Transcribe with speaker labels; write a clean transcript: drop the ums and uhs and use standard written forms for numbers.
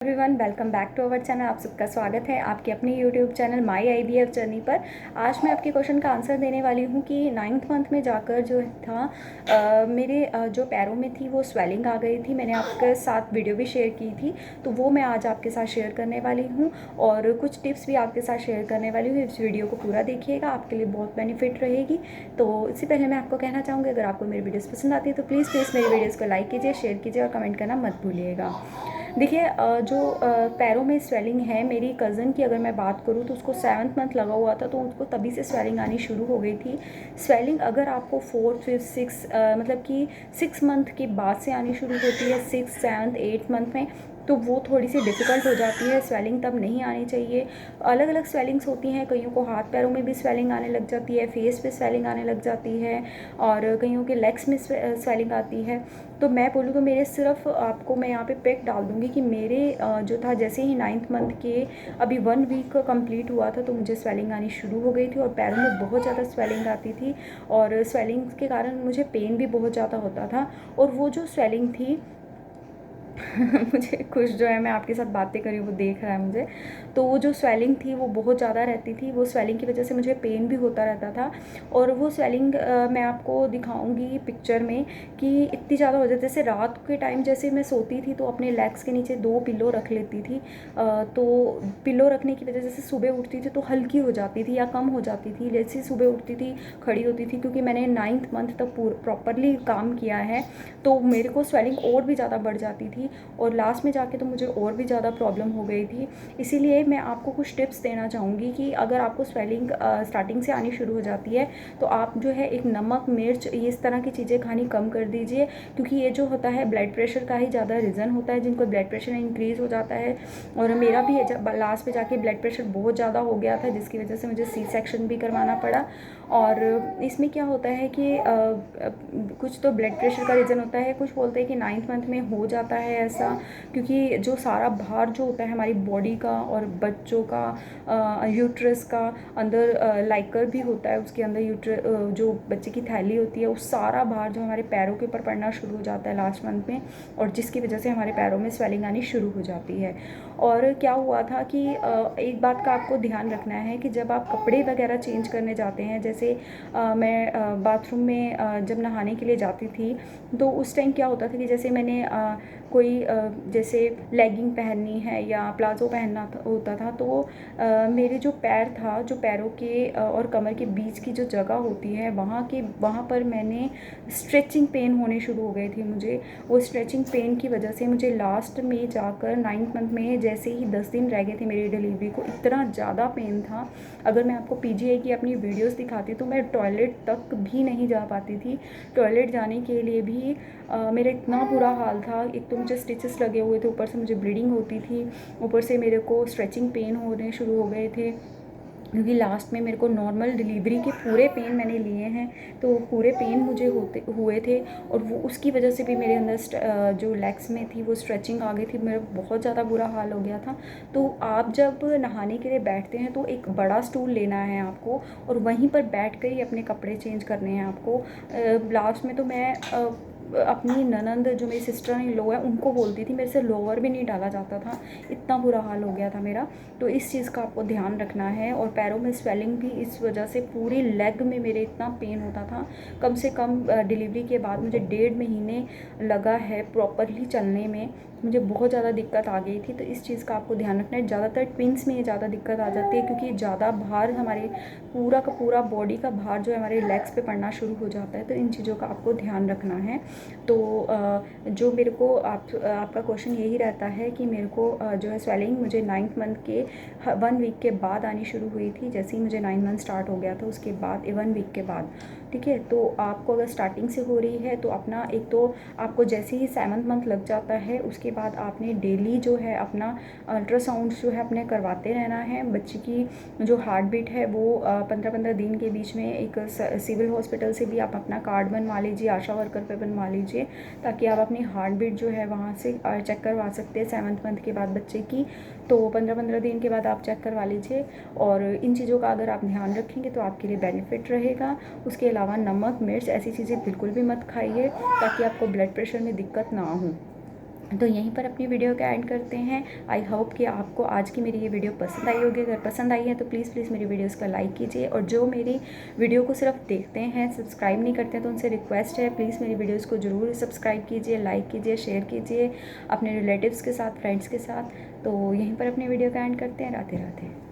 Speaker 1: Everyone, welcome back to our channel. आप सबका स्वागत है आपके अपने YouTube channel my IVF journey पर। आज मैं आपके क्वेश्चन का आंसर देने वाली हूँ कि 9th मंथ में जाकर जो था मेरे जो पैरों में थी वो स्वेलिंग आ गई थी। मैंने आपके साथ वीडियो भी शेयर की थी, तो वो मैं आज आपके साथ शेयर करने वाली हूँ और कुछ टिप्स भी आपके साथ शेयर करने वाली हूँ। इस वीडियो को पूरा देखिएगा, आपके लिए बहुत बेनिफिट रहेगी। तो इससे पहले मैं आपको कहना चाहूँगी, अगर आपको मेरी वीडियोज़ पसंद आती है तो प्लीज़ मेरी वीडियोज़ को लाइक कीजिए, शेयर कीजिए और कमेंट करना मत भूलिएगा। देखिए, जो पैरों में स्वेलिंग है, मेरी कज़न की अगर मैं बात करूँ तो उसको 7th मंथ लगा हुआ था, तो उसको तभी से स्वेलिंग आनी शुरू हो गई थी। स्वेलिंग अगर आपको 4th 5th 6 मतलब कि 6 मंथ के बाद से आनी शुरू होती है, 6 7 8 मंथ में, तो वो थोड़ी सी डिफ़िकल्ट हो जाती है। स्वेलिंग तब नहीं आनी चाहिए। अलग अलग स्वेलिंग्स होती हैं, कईयों को हाथ पैरों में भी स्वेलिंग आने लग जाती है, फेस पे स्वेलिंग आने लग जाती है और कईयों के लेग्स में स्वेलिंग आती है। तो मैं बोलूँ तो मेरे सिर्फ आपको मैं यहाँ पे पिक डाल दूँगी कि मेरे जो था, जैसे ही 9th मंथ के अभी 1 वीक कंप्लीट हुआ था तो मुझे स्वेलिंग आनी शुरू हो गई थी और पैरों में बहुत ज़्यादा स्वेलिंग आती थी और स्वेलिंग के कारण मुझे पेन भी बहुत ज़्यादा होता था। और वो जो स्वेलिंग थी मुझे कुछ जो है, मैं आपके साथ बातें करी वो देख रहा है मुझे, तो वो जो स्वेलिंग थी वो बहुत ज़्यादा रहती थी। वो स्वेलिंग की वजह से मुझे पेन भी होता रहता था और वो स्वेलिंग मैं आपको दिखाऊंगी पिक्चर में कि इतनी ज़्यादा हो जाती। जैसे रात के टाइम जैसे मैं सोती थी तो अपने लेग्स के नीचे 2 पिलो रख लेती थी, तो पिलो रखने की वजह से सुबह उठती थी तो हल्की हो जाती थी या कम हो जाती थी। जैसे सुबह उठती थी खड़ी होती थी, क्योंकि मैंने 9th मंथ तक प्रॉपरली काम किया है, तो मेरे को स्वेलिंग और भी ज़्यादा बढ़ जाती थी और लास्ट में जाके तो मुझे और भी ज़्यादा प्रॉब्लम हो गई थी। इसीलिए मैं आपको कुछ टिप्स देना चाहूँगी कि अगर आपको स्वेलिंग स्टार्टिंग से आनी शुरू हो जाती है तो आप जो है एक नमक, मिर्च, इस तरह की चीज़ें खानी कम कर दीजिए, क्योंकि ये जो होता है ब्लड प्रेशर का ही ज़्यादा रीज़न होता है, जिनको ब्लड प्रेशर इंक्रीज़ हो जाता है। और मेरा भी लास्ट में जाके ब्लड प्रेशर बहुत ज़्यादा हो गया था, जिसकी वजह से मुझे सी सेक्शन भी करवाना पड़ा। और इसमें क्या होता है कि कुछ तो ब्लड प्रेशर का रीज़न होता है, कुछ बोलते हैं कि 9th मंथ में हो जाता है ऐसा, क्योंकि जो सारा भार जो होता है हमारी बॉडी का और बच्चों का, यूट्रस का अंदर लाइकर भी होता है, उसके अंदर जो बच्चे की थैली होती है, उस सारा भार जो हमारे पैरों के ऊपर पड़ना शुरू हो जाता है लास्ट मंथ में, और जिसकी वजह से हमारे पैरों में स्वेलिंग आनी शुरू हो जाती है। और क्या हुआ था कि एक बात का आपको ध्यान रखना है कि जब आप कपड़े वगैरह चेंज करने जाते हैं, जैसे मैं बाथरूम में जब नहाने के लिए जाती थी तो उस टाइम क्या होता था कि जैसे मैंने कोई जैसे लेगिंग पहननी है या प्लाज़ो पहनना होता था, तो मेरे जो पैर था, जो पैरों के और कमर के बीच की जो जगह होती है, वहाँ पर मैंने स्ट्रेचिंग पेन होने शुरू हो गए थे मुझे। वो स्ट्रेचिंग पेन की वजह से मुझे लास्ट में जाकर 9th मंथ में जैसे ही 10 दिन रह गए थे मेरी डिलीवरी को, इतना ज़्यादा पेन था। अगर मैं आपको पीजीआई की अपनी वीडियोस दिखाती तो मैं टॉयलेट तक भी नहीं जा पाती थी। टॉयलेट जाने के लिए भी मेरा इतना बुरा हाल था। एक तो मुझे स्टिचेस लगे हुए थे, ऊपर से मुझे ब्लीडिंग होती थी, ऊपर से मेरे को स्ट्रेचिंग पेन होने शुरू हो गए थे, क्योंकि लास्ट में मेरे को नॉर्मल डिलीवरी के पूरे पेन मैंने लिए हैं, तो पूरे पेन मुझे हुए थे और वो उसकी वजह से भी मेरे अंदर जो लेग्स में थी वो स्ट्रेचिंग आ गई थी, मेरा बहुत ज़्यादा बुरा हाल हो गया था। तो आप जब नहाने के लिए बैठते हैं तो एक बड़ा स्टूल लेना है आपको और वहीं पर बैठ कर ही अपने कपड़े चेंज करने हैं आपको। लास्ट में तो मैं अपनी ननंद, जो मेरी सिस्टर इन लो है, उनको बोलती थी, मेरे से लोअर भी नहीं डाला जाता था, इतना बुरा हाल हो गया था मेरा। तो इस चीज़ का आपको ध्यान रखना है। और पैरों में स्वेलिंग भी इस वजह से, पूरी लेग में मेरे इतना पेन होता था, कम से कम डिलीवरी के बाद मुझे 1.5 महीने लगा है प्रॉपरली चलने में, मुझे बहुत ज़्यादा दिक्कत आ गई थी। तो इस चीज़ का आपको ध्यान रखना है। ज़्यादातर ट्विंस में ये ज़्यादा दिक्कत आ जाती है, क्योंकि ज़्यादा भार हमारे पूरा का पूरा बॉडी का भार जो है हमारे लेग्स पे पड़ना शुरू हो जाता है। तो इन चीज़ों का आपको ध्यान रखना है। तो जो मेरे को आपका क्वेश्चन यही रहता है कि मेरे को जो है स्वेलिंग मुझे 9th मंथ के 1 वीक के बाद आनी शुरू हुई थी। जैसे ही मुझे 9 मंथ स्टार्ट हो गया था उसके बाद 1 वीक के बाद, ठीक है। तो आपको अगर स्टार्टिंग से हो रही है तो अपना, एक तो आपको जैसे ही 7th मंथ लग जाता है उसके बाद आपने डेली जो है अपना अल्ट्रासाउंड जो है अपने करवाते रहना है। बच्चे की जो हार्ट बीट है वो 15-15 दिन के बीच में एक सिविल हॉस्पिटल से भी आप अपना कार्ड बनवा लीजिए, आशा वर्कर पे बनवा लीजिए, ताकि आप अपनी हार्ट बीट जो है वहाँ से चेक करवा सकते हैं 7th मंथ के बाद बच्चे की। तो 15-15 दिन के बाद आप चेक करवा लीजिए। और इन चीज़ों का अगर आप ध्यान रखेंगे तो आपके लिए बेनिफिट रहेगा। उसके अलावा नमक, मिर्च, ऐसी चीज़ें बिल्कुल भी मत खाइए, ताकि आपको ब्लड प्रेशर में दिक्कत ना हो। तो यहीं पर अपनी वीडियो का एंड करते हैं। आई होप कि आपको आज की मेरी ये वीडियो पसंद आई होगी। अगर पसंद आई है तो प्लीज़ मेरी वीडियोस का लाइक कीजिए, और जो मेरी वीडियो को सिर्फ देखते हैं, सब्सक्राइब नहीं करते हैं, तो उनसे रिक्वेस्ट है प्लीज़ मेरी वीडियोस को ज़रूर सब्सक्राइब कीजिए, लाइक कीजिए, शेयर कीजिए अपने रिलेटिव्स के साथ, फ्रेंड्स के साथ। तो यहीं पर अपनी वीडियो का एंड करते हैं। राधे राधे।